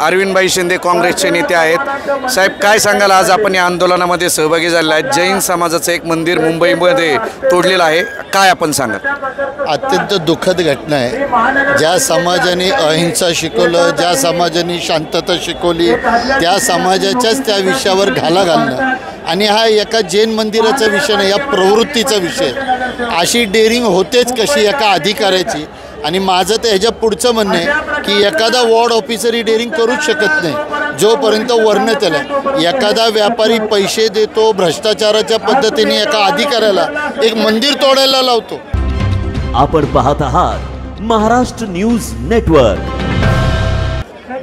अरविंदभाई शिंदे काँग्रेसचे नेते आहेत। साहेब, काय सांगाल, आज आपण या आंदोलनामध्ये सहभागी झालेला आहे। जैन समाजाचं एक मंदिर मुंबईमध्ये तोडलेलं आहे, काय आपण सांगाल? अत्यंत दुःखद घटना आहे। ज्या समाजाने अहिंसा शिकवलं, ज्या समाजाने शांतता शिकवली, त्या समाजाच्याच त्या विषयावर घाला घालणं आणि हा एका जैन मंदिराचा विषय नाही, या प्रवृत्तीचा विषय। अशी डेअरिंग होतेच कशी एका अधिकाऱ्याची? आणि माझं तर ह्याच्या पुढचं म्हणणं आहे की एखादा वॉर्ड ऑफिसर ही डेअरिंग करूच शकत नाही जोपर्यंत वर्ण त्याला। एखादा व्यापारी पैसे देतो, भ्रष्टाचाराच्या पद्धतीने एका अधिकाऱ्याला एक मंदिर तोडायला लावतो। आपण पाहत आहात महाराष्ट्र न्यूज नेटवर्क।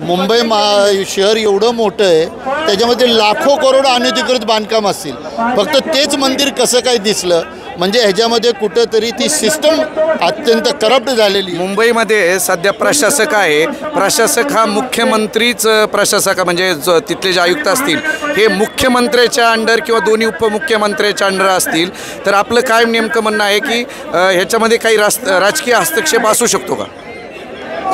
मुंबई शहर एवढं मोठं आहे, त्याच्यामध्ये लाखो करोड अनधिकृत बांधकाम असतील, फक्त तेच मंदिर कसं काय दिसलं? म्हणजे ह्याच्यामध्ये कुठंतरी ती सिस्टम अत्यंत करप्ट झालेली। मुंबईमध्ये सध्या प्रशासक आहे, प्रशासक हा मुख्यमंत्रीच प्रशासक, म्हणजे तिथले जे आयुक्त असतील हे मुख्यमंत्र्याच्या अंडर किंवा दोन्ही उपमुख्यमंत्र्याच्या अंडर असतील। तर आपलं काय नेमकं म्हणणं आहे की ह्याच्यामध्ये काही राजकीय हस्तक्षेप असू शकतो का?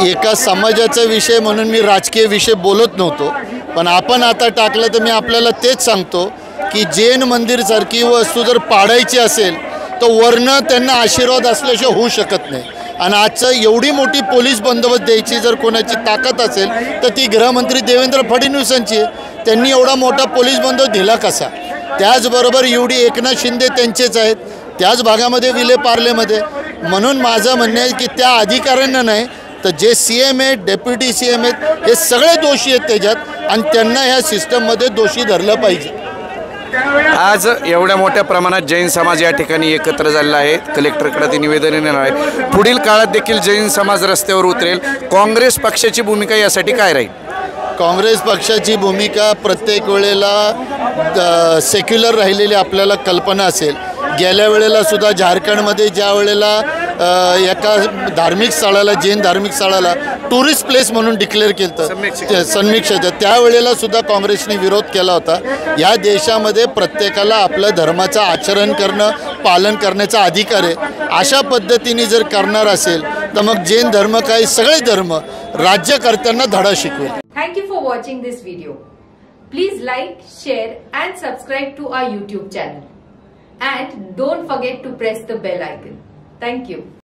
एका समाजाचा विषय म्हणून मी राजकीय विषय बोलत नव्हतो, पण आपण आता टाकलं तर मी आपल्याला तेच सांगतो की जैन मंदिरसारखी वस्तू जर पाडायची असेल तर वर्ण त्यांना आशीर्वाद असल्याशिवाय होऊ शकत नाही। आणि आजचं एवढी मोठी पोलीस बंदोबस्त द्यायची जर कोणाची ताकद असेल तर ती गृहमंत्री देवेंद्र फडणवीसांची आहे। त्यांनी एवढा मोठा पोलीस बंदोबस्त दिला कसा? त्याचबरोबर एवढी एकनाथ शिंदे त्यांचेच आहेत, त्याच भागामध्ये विले पार्लेमध्ये। म्हणून माझं म्हणणं आहे की त्या अधिकाऱ्यांना नाही तर जे CM आहेत, डेप्युटी CM आहेत, हे सगळे दोषी आहेत त्याच्यात आणि त्यांना ह्या सिस्टममध्ये दोषी धरलं पाहिजे। आज एवढ्या मोठ्या प्रमाणात जैन समाज या ठिकाणी एकत्र झालेला आहे, कलेक्टरकडे ते निवेदन येणार आहे। पुढील काळात देखील जैन समाज रस्त्यावर उतरेल। काँग्रेस पक्षाची भूमिका यासाठी काय राहील? काँग्रेस पक्षाची भूमिका प्रत्येक वेळेला सेक्युलर राहिलेली आपल्याला कल्पना असेल। गेल्या वेळेला सुद्धा झारखंडमध्ये ज्या वेळेला एका धार्मिक स्थळाला, जैन धार्मिक स्थळाला टुरिस्ट प्लेस म्हणून डिक्लेअर केलं सन्मीक्षाचं, त्यावेळेला सुद्धा काँग्रेसने विरोध केला होता। या देशामध्ये प्रत्येकाला आपलं धर्माचं आचरण करणं, पालन करण्याचा अधिकार आहे। अशा पद्धतीने जर करणार असेल तर मग जैन धर्म काय सगळे धर्म राज्यकर्त्यांना धडा शिकवेल। Thank you for watching this video. Please like, share and subscribe to our YouTube channel. And don't forget to press the bell icon. Thank you.